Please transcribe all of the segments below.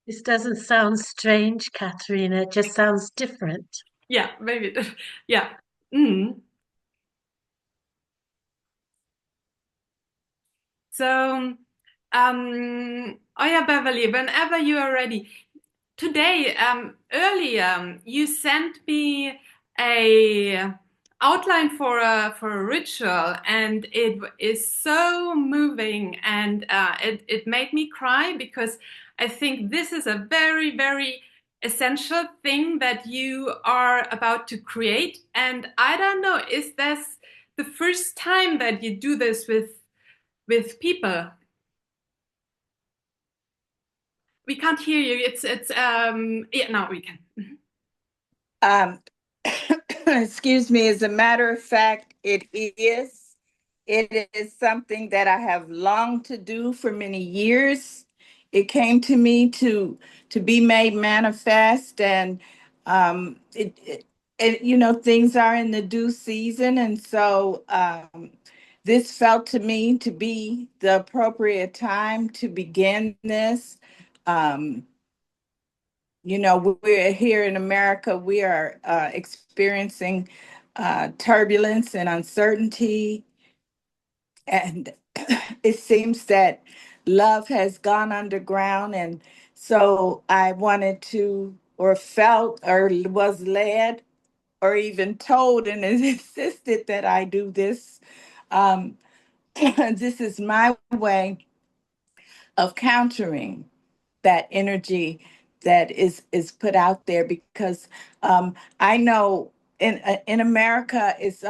This doesn't sound strange, Katharina. It just sounds different. Yeah, maybe. Yeah. Mm. So, Oyah Beverly, whenever you are ready. Today, earlier, you sent me a outline for a ritual, and it is so moving, and it made me cry because I think this is a very, very essential thing that you are about to create. And I don't know, is this the first time that you do this with people? We can't hear you. It's yeah, now we can. Um, excuse me, as a matter of fact, it is. It is something that I have longed to do for many years. It came to me to be made manifest, and things are in the due season, and so this felt to me to be the appropriate time to begin this. Um, we're here in America, we are experiencing turbulence and uncertainty. And it seems that love has gone underground. And so I wanted to, or felt, or was led, or even told and insisted that I do this. Um, this is my way of countering that energy that is put out there, because I know in America it's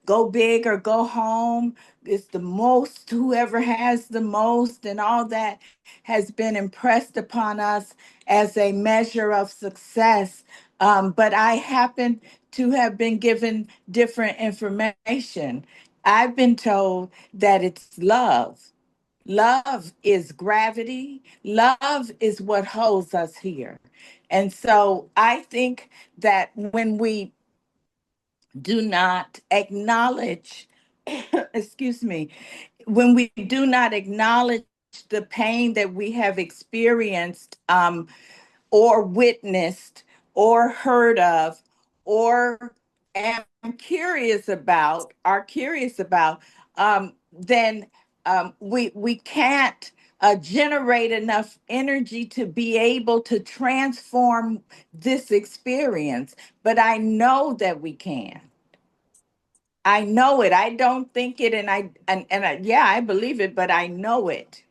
go big or go home. It's the most, whoever has the most, and all that has been impressed upon us as a measure of success. But I happen to have been given different information. I've been told that it's love. Love is gravity. Love is what holds us here. And so I think that when we do not acknowledge, excuse me, when we do not acknowledge the pain that we have experienced, or witnessed or heard of or am curious about, then we can't generate enough energy to be able to transform this experience. But I know that we can. I know it. I don't think it, yeah, I believe it, but I know it.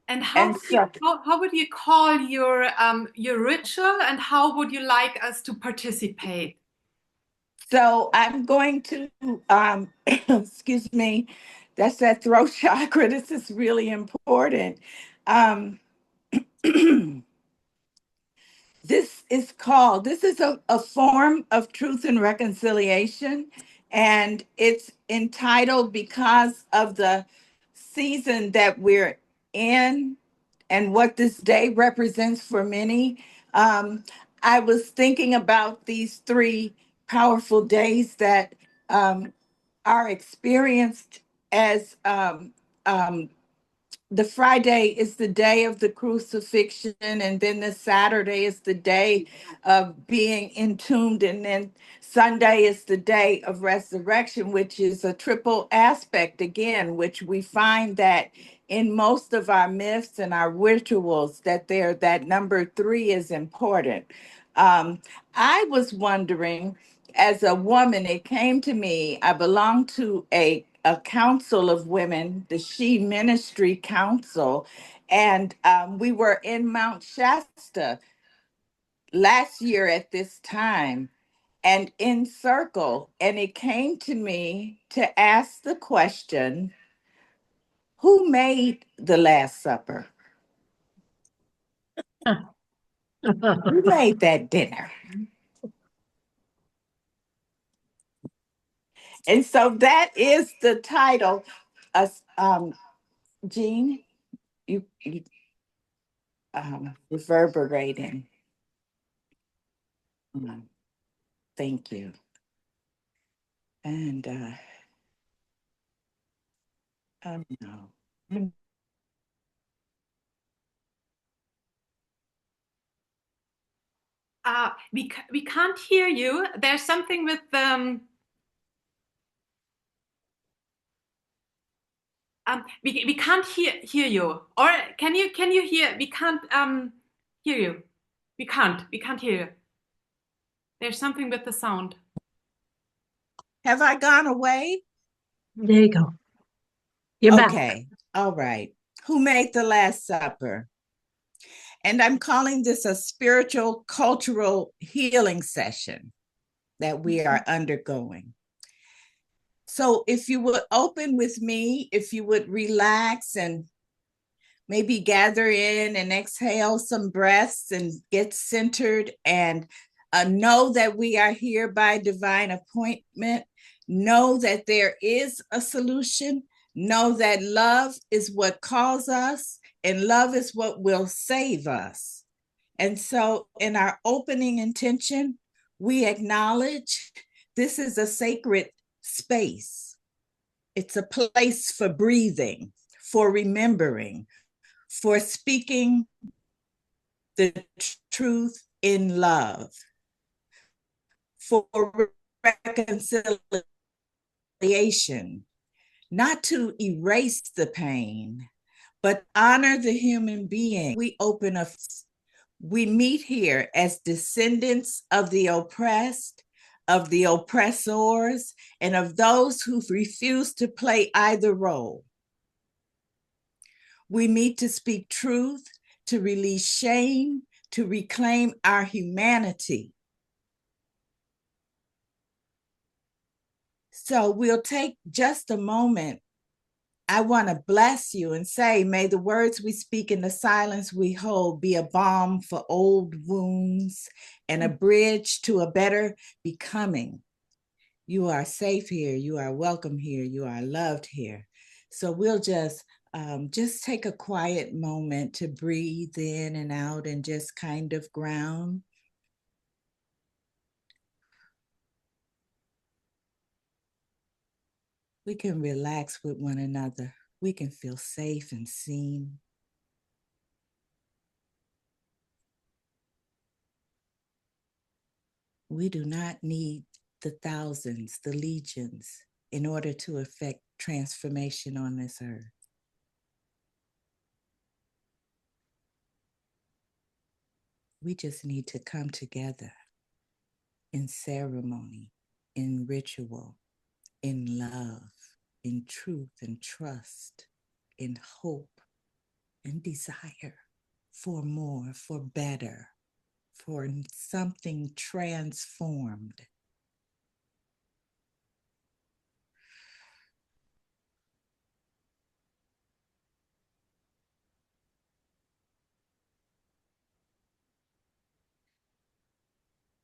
And And so how would you call your ritual, and how would you like us to participate? So I'm going to, excuse me, that's that throat chakra. This is really important. Um, this is a form of truth and reconciliation, and it's entitled because of the season that we're in and what this day represents for many. Um, I was thinking about these three powerful days that are experienced as the Friday is the day of the crucifixion, and then the Saturday is the day of being entombed, and then Sunday is the day of resurrection, which is a triple aspect again, which we find that in most of our myths and our rituals that number three is important. Um, I was wondering, as a woman, it came to me, I belong to a council of women, the She Ministry Council, and we were in Mount Shasta last year at this time and in circle. And it came to me to ask the question, who made the Last Supper? Who made that dinner? And so that is the title. Jean, you reverberating. Mm, thank you. And no. We can't hear you. There's something with we can't hear you. Or can you hear? We can't hear you. We can't hear you. There's something with the sound. Have I gone away? There you go. You're back. Okay. All right. Who made the Last Supper? And I'm calling this a spiritual cultural healing session that we are undergoing. So if you would open with me, if you would relax and maybe gather in and exhale some breaths and get centered and know that we are here by divine appointment. Know that there is a solution. Know that love is what calls us, and love is what will save us. And so, in our opening intention, we acknowledge this is a sacred space. It's a place for breathing, for remembering, for speaking the truth in love, for reconciliation, not to erase the pain, but honor the human being. We meet here as descendants of the oppressed, of the oppressors, and of those who refuse to play either role. We meet to speak truth, to release shame, to reclaim our humanity. So we'll take just a moment. I want to bless you and say, may the words we speak and the silence we hold be a balm for old wounds and a bridge to a better becoming. You are safe here. You are welcome here. You are loved here. So we'll just take a quiet moment to breathe in and out and just kind of ground. We can relax with one another. We can feel safe and seen. We do not need the thousands, the legions, in order to effect transformation on this earth. We just need to come together in ceremony, in ritual, in love, in truth and trust, in hope and desire for more, for better, for something transformed.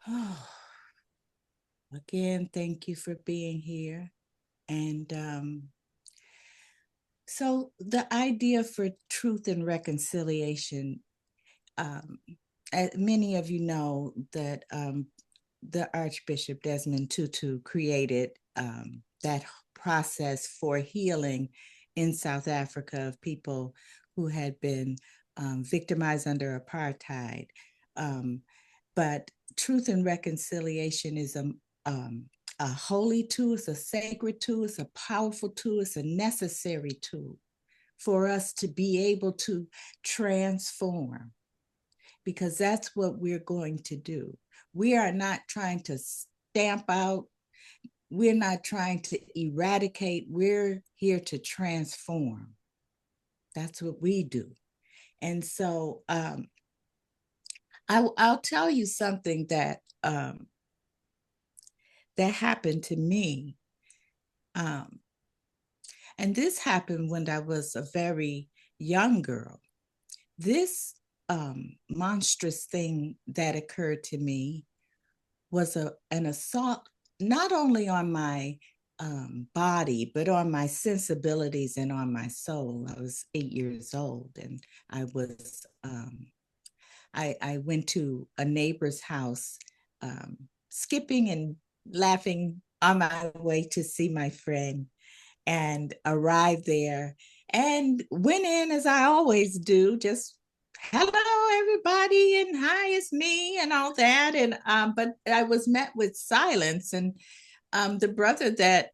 Oh, again, thank you for being here. And so the idea for truth and reconciliation, many of you know that the Archbishop Desmond Tutu created that process for healing in South Africa of people who had been victimized under apartheid. But truth and reconciliation is a holy tool, it's a sacred tool, it's a powerful tool, it's a necessary tool for us to be able to transform, because that's what we're going to do. We are not trying to stamp out, we're not trying to eradicate, we're here to transform. That's what we do. And so I'll tell you something that that happened to me. And this happened when I was a very young girl. This monstrous thing that occurred to me was an assault, not only on my body, but on my sensibilities and on my soul. I was 8 years old, and I was, I went to a neighbor's house, skipping and laughing on my way to see my friend, and arrived there and went in as I always do, just hello everybody, and hi, it's me, and all that. And but I was met with silence. And the brother that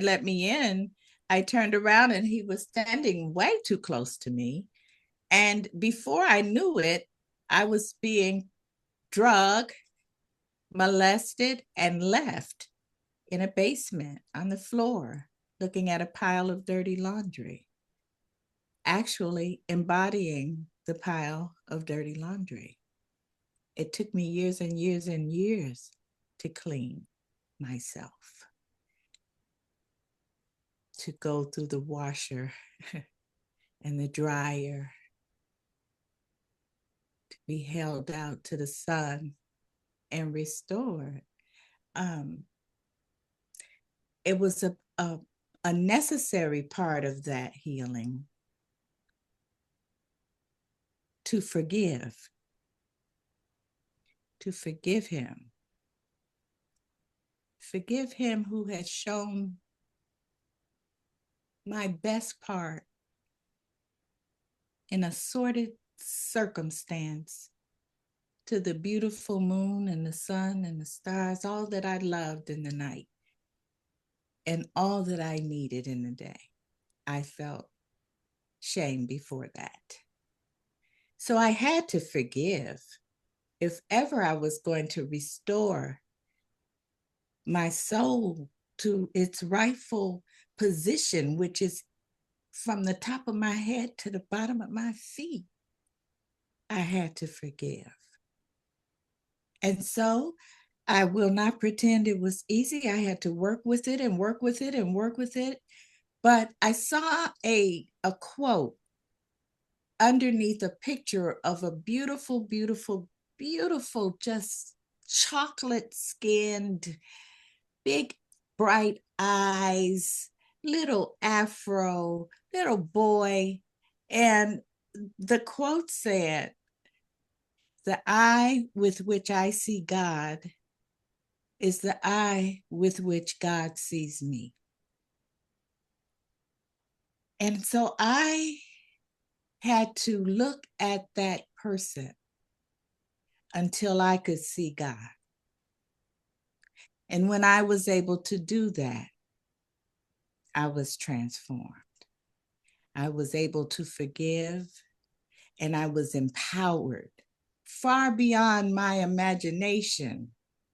let me in, I turned around and he was standing way too close to me. And before I knew it, I was being drugged, molested, and left in a basement on the floor, looking at a pile of dirty laundry, actually embodying the pile of dirty laundry. It took me years and years and years to clean myself, to go through the washer and the dryer, to be held out to the sun and restored. Um, it was a necessary part of that healing to forgive him. Forgive him who has shown my best part in a sordid circumstance to the beautiful moon and the sun and the stars, all that I loved in the night and all that I needed in the day. I felt shame before that. So I had to forgive if ever I was going to restore my soul to its rightful position, which is from the top of my head to the bottom of my feet. I had to forgive. And so I will not pretend it was easy. I had to work with it and work with it and work with it. But I saw a quote underneath a picture of a beautiful, beautiful, beautiful, just chocolate skinned, big, bright eyes, little afro, little boy. And the quote said, "The eye with which I see God is the eye with which God sees me." And so I had to look at that person until I could see God. And when I was able to do that, I was transformed. I was able to forgive, and I was empowered far beyond my imagination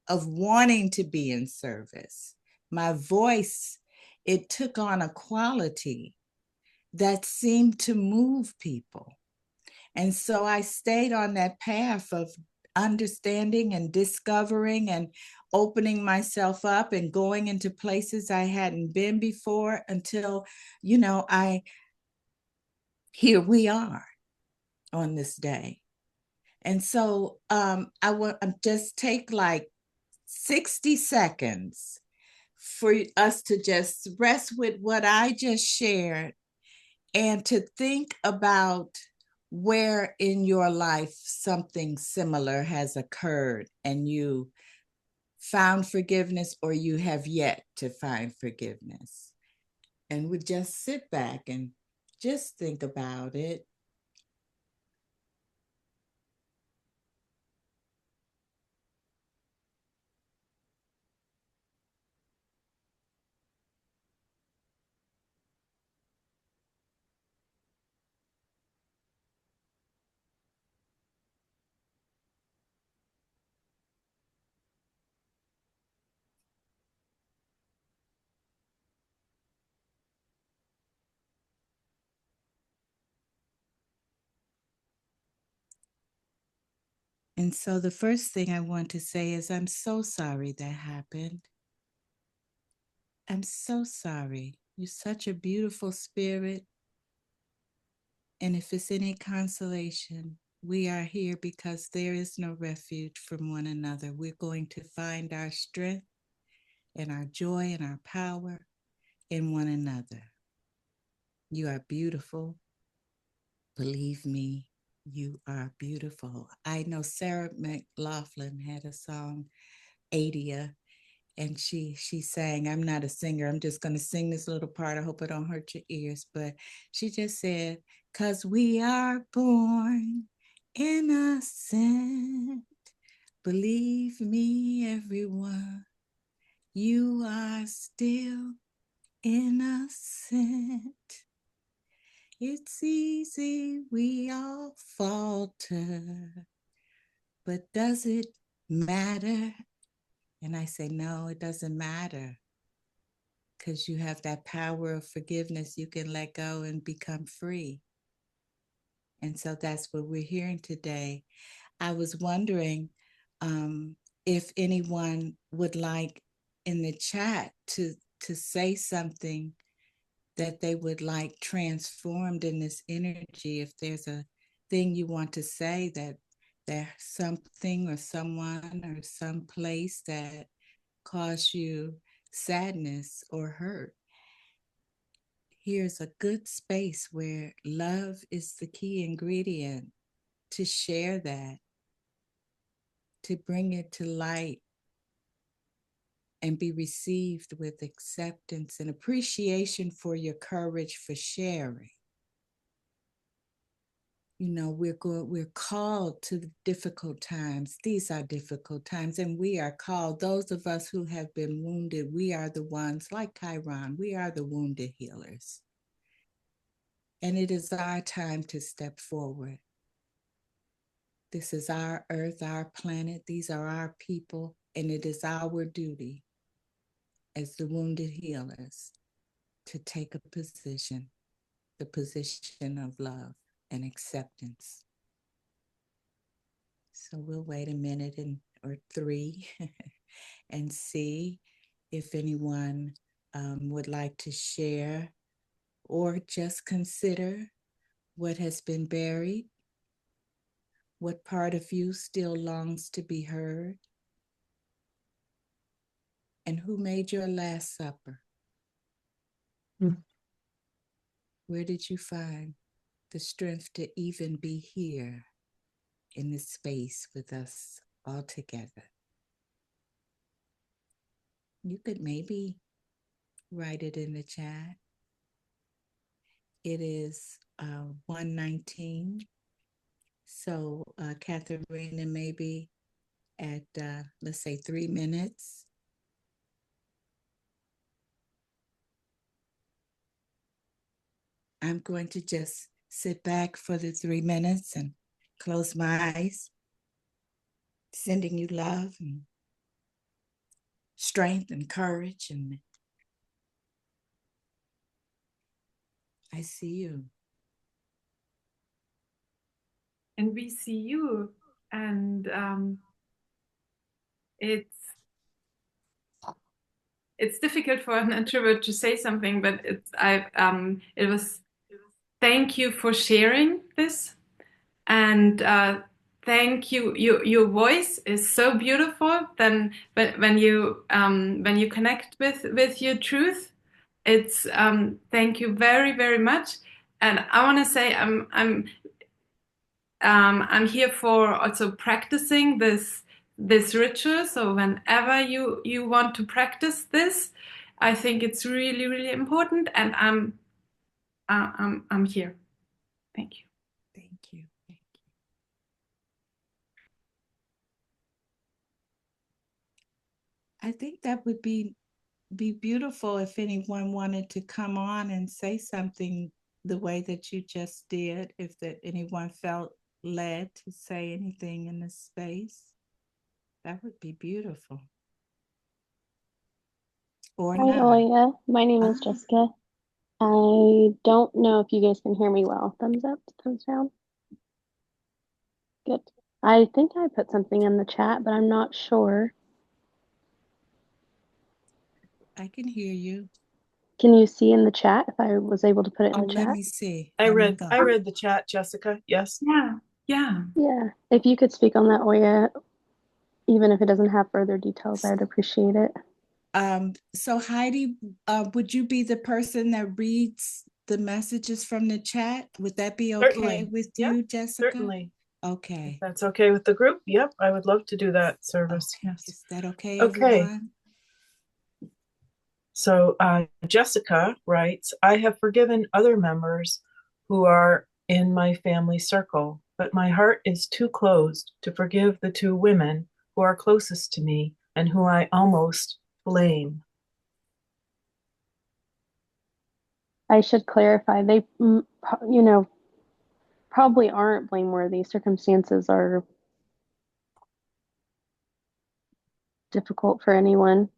of wanting to be in service. My voice, it took on a quality that seemed to move people. And so I stayed on that path of understanding and discovering and opening myself up and going into places I hadn't been before until, here we are on this day. And so I want to just take like 60 seconds for us to just rest with what I just shared and to think about where in your life something similar has occurred and you found forgiveness or you have yet to find forgiveness. And we just sit back and just think about it. And so the first thing I want to say is I'm so sorry that happened. I'm so sorry. You're such a beautiful spirit. And if it's any consolation, we are here because there is no refuge from one another. We're going to find our strength and our joy and our power in one another. You are beautiful. Believe me, you are beautiful. I know Sarah McLaughlin had a song, Adia, and she sang, I'm not a singer, I'm just going to sing this little part, I hope it don't hurt your ears, but she just said, 'cause we are born innocent. Believe me, everyone, you are still innocent. It's easy, we all falter, but does it matter? And I say, no, it doesn't matter, because you have that power of forgiveness. You can let go and become free. And so that's what we're hearing today. I was wondering if anyone would like in the chat to say something that they would like transformed in this energy. If there's a thing you want to say, that there's something or someone or some place that caused you sadness or hurt, here's a good space where love is the key ingredient to share that, to bring it to light and be received with acceptance and appreciation for your courage for sharing. You know, we're called to the difficult times. These are difficult times, and we are called, those of us who have been wounded, we are the ones, like Chiron, we are the wounded healers. And it is our time to step forward. This is our earth, our planet. These are our people, and it is our duty as the wounded healers to take a position, the position of love and acceptance. So we'll wait a minute or three and see if anyone would like to share or just consider what has been buried, what part of you still longs to be heard, and who made your last supper. Where did you find the strength to even be here in this space with us all together? You could maybe write it in the chat. It is 1:19. So Katharina, maybe at, let's say 3 minutes. I'm going to just sit back for the 3 minutes and close my eyes, sending you love and strength and courage. And I see you. And we see you. And it's difficult for an introvert to say something, but it was thank you for sharing this, and thank you. Your voice is so beautiful. Then when you connect with your truth, it's thank you very, very much. And I want to say I'm here for also practicing this ritual. So whenever you want to practice this, I think it's really, really important, and I'm here. Thank you. Thank you. Thank you. I think that would be beautiful if anyone wanted to come on and say something the way that you just did, if that anyone felt led to say anything in this space. That would be beautiful. Or Hi, not. Oyah. My name is Jessica. I don't know if you guys can hear me well. Thumbs up, thumbs down. Good. I think I put something in the chat, but I'm not sure. I can hear you. Can you see in the chat if I was able to put it in Oh, the let chat? me see. I read the chat, Jessica. Yes. Yeah. If you could speak on that, Oyah, even if it doesn't have further details, I'd appreciate it. So Heidi, would you be the person that reads the messages from the chat? Would that be okay Certainly. with Yep, you, Jessica? certainly. Okay. If that's okay with the group. Yep, I would love to do that service. Okay. Yes. Is that okay, Okay. everyone? So Jessica writes, I have forgiven other members who are in my family circle, but my heart is too closed to forgive the two women who are closest to me and who I almost blame. I should clarify, they, probably aren't blameworthy. Circumstances are difficult for anyone.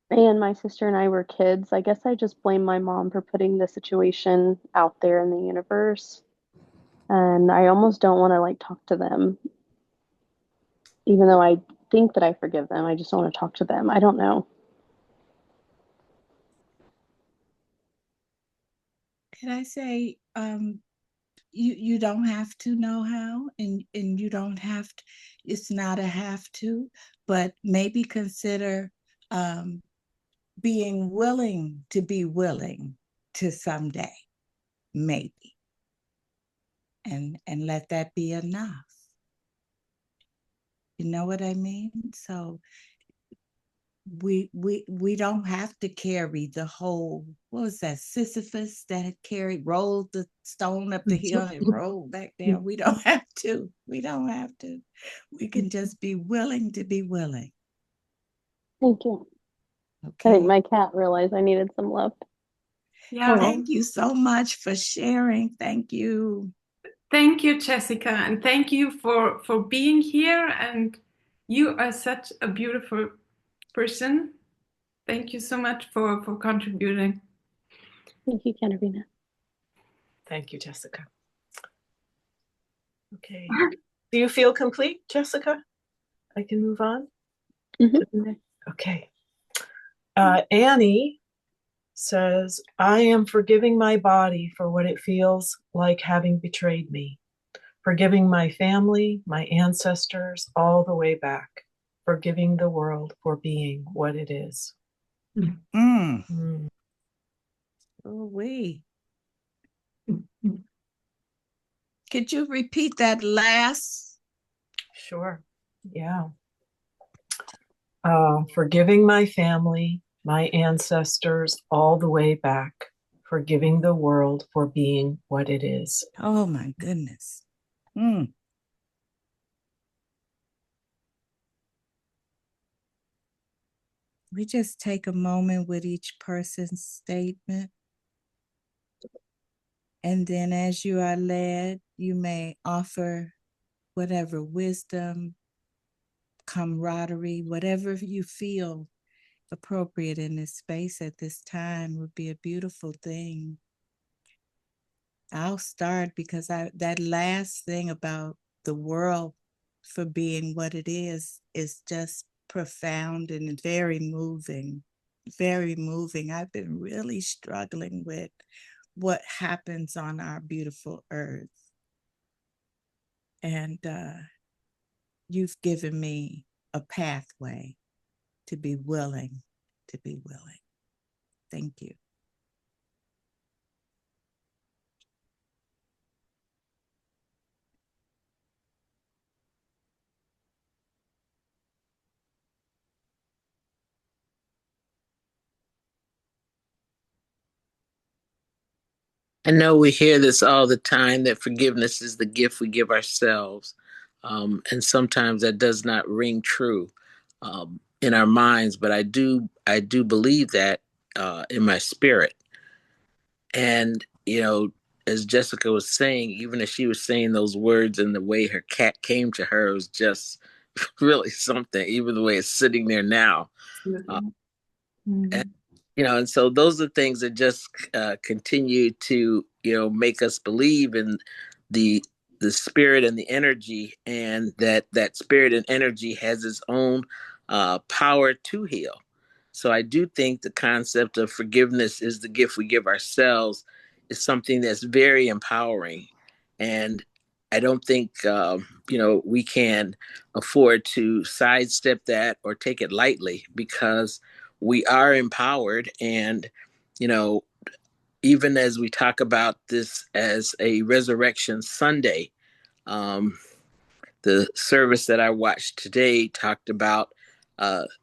And my sister and I were kids. I guess I just blame my mom for putting the situation out there in the universe. And I almost don't want to like talk to them, even though I think that I forgive them. I just don't want to talk to them. I don't know. Can I say, you don't have to know how, and you don't have to, it's not a have to, but maybe consider being willing to be willing to someday, maybe, and let that be enough. You know what I mean? So we don't have to carry the whole, what was that, Sisyphus that had carried, rolled the stone up the hill and rolled back down. We don't have to. We don't have to. We can just be willing to be willing. Thank you. Okay. I think my cat realized I needed some love. Yeah. Thank you so much for sharing. Thank you. Thank you, Jessica, and thank you for being here. And you are such a beautiful person. Thank you so much for contributing. Thank you, Katerina. Thank you, Jessica. Okay. Do you feel complete, Jessica? I can move on? Mm-hmm. Okay. Annie says, I am forgiving my body for what it feels like having betrayed me, forgiving my family, my ancestors, all the way back, forgiving the world for being what it is. Oh, we. Could you repeat that last? Sure. Yeah. Forgiving my family, my ancestors, all the way back, forgiving the world for being what it is. Oh, my goodness. We just take a moment with each person's statement. And then as you are led, you may offer whatever wisdom, camaraderie, whatever you feel appropriate in this space at this time would be a beautiful thing. I'll start because that last thing about the world for being what it is just profound and very moving, very moving. I've been really struggling with what happens on our beautiful earth. And you've given me a pathway to be willing to be willing. Thank you. I know we hear this all the time that forgiveness is the gift we give ourselves. And sometimes that does not ring true in our minds, but I do believe that in my spirit. And, as Jessica was saying, even as she was saying those words and the way her cat came to her, it was just really something, even the way it's sitting there now. And and so those are things that just continue to make us believe in the spirit and the energy, and that spirit and energy has its own power to heal. So I do think the concept of forgiveness is the gift we give ourselves is something that's very empowering, and I don't think we can afford to sidestep that or take it lightly, because we are empowered. And you know even as we talk about this as a resurrection Sunday, um, the service that I watched today talked about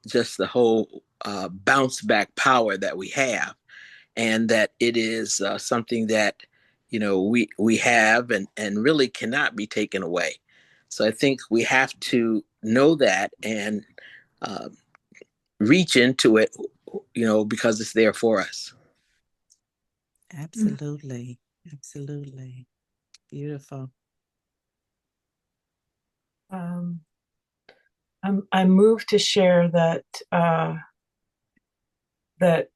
just the whole bounce back power that we have, and that it is something that we have and really cannot be taken away. So I think we have to know that and uh, reach into it, because it's there for us. Absolutely. Absolutely. Beautiful. I'm moved to share that that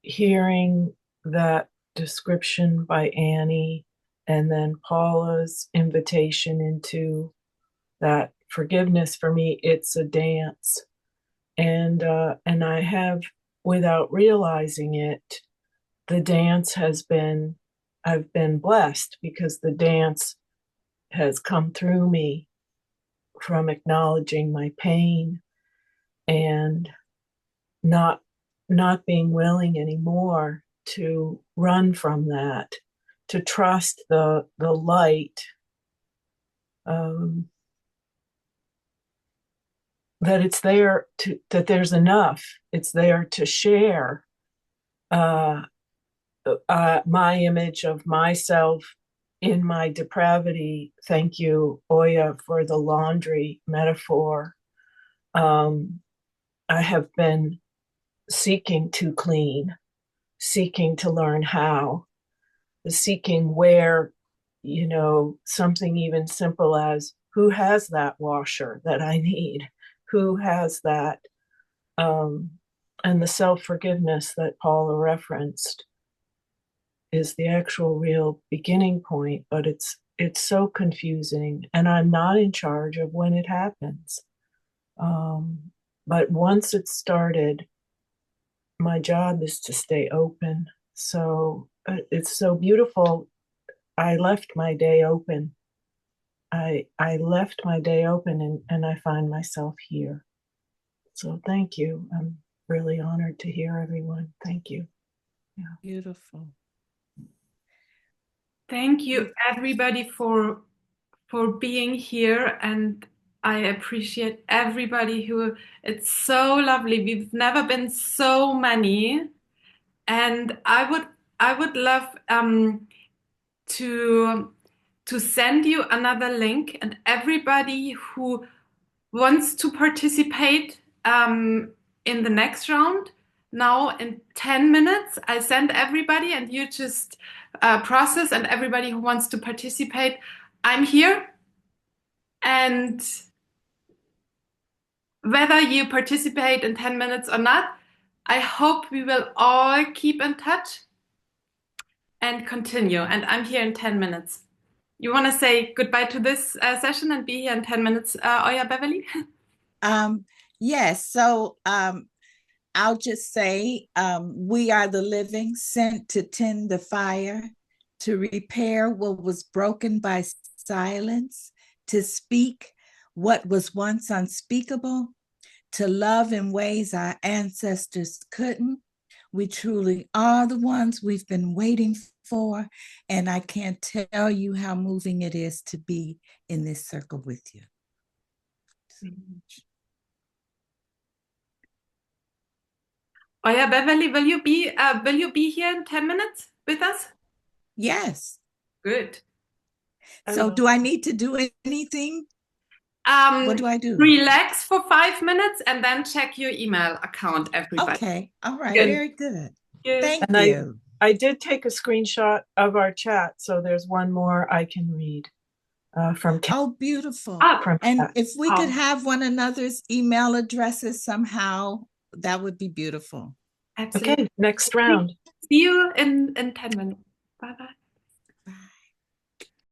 hearing that description by Annie and then Paula's invitation into that forgiveness, for me, it's a dance. And I have, without realizing it, the dance I've been blessed because the dance has come through me from acknowledging my pain and not being willing anymore to run from that, to trust the light, that it's there, that there's enough. It's there to share my image of myself in my depravity. Thank you, Oyah, for the laundry metaphor. I have been seeking to clean, seeking to learn how, seeking where, something even simple as who has that washer that I need, who has that, and the self-forgiveness that Paula referenced is the actual real beginning point, but it's so confusing, and I'm not in charge of when it happens. But once it's started, my job is to stay open. So it's so beautiful. I left my day open. I left my day open, and I find myself here. So thank you. I'm really honored to hear everyone. Thank you. Yeah. Beautiful. Thank you, everybody, for being here, and I appreciate everybody who. It's so lovely. We've never been so many, and I would love to send you another link, and everybody who wants to participate in the next round. Now in 10 minutes, I send everybody and you just process, and everybody who wants to participate, I'm here. And whether you participate in 10 minutes or not, I hope we will all keep in touch and continue. And I'm here in 10 minutes. You want to say goodbye to this session and be here in 10 minutes, Oyah Beverly? Yes. So I'll just say we are the living, sent to tend the fire, to repair what was broken by silence, to speak what was once unspeakable, to love in ways our ancestors couldn't. We truly are the ones we've been waiting for, and I can't tell you how moving it is to be in this circle with you. So much. Oyah Beverly, will you be here in 10 minutes with us? Yes. Good. So do I need to do anything? What do I do? Relax for 5 minutes and then check your email account, everybody. Okay. All right. Good. Very good. Good. Thank And you. I did take a screenshot of our chat, so there's one more I can read from Kat. Oh, beautiful. From And Kat. if we could have one another's email addresses somehow, that would be beautiful. Absolutely. Okay, next round. See you in 10 minutes. Bye-bye.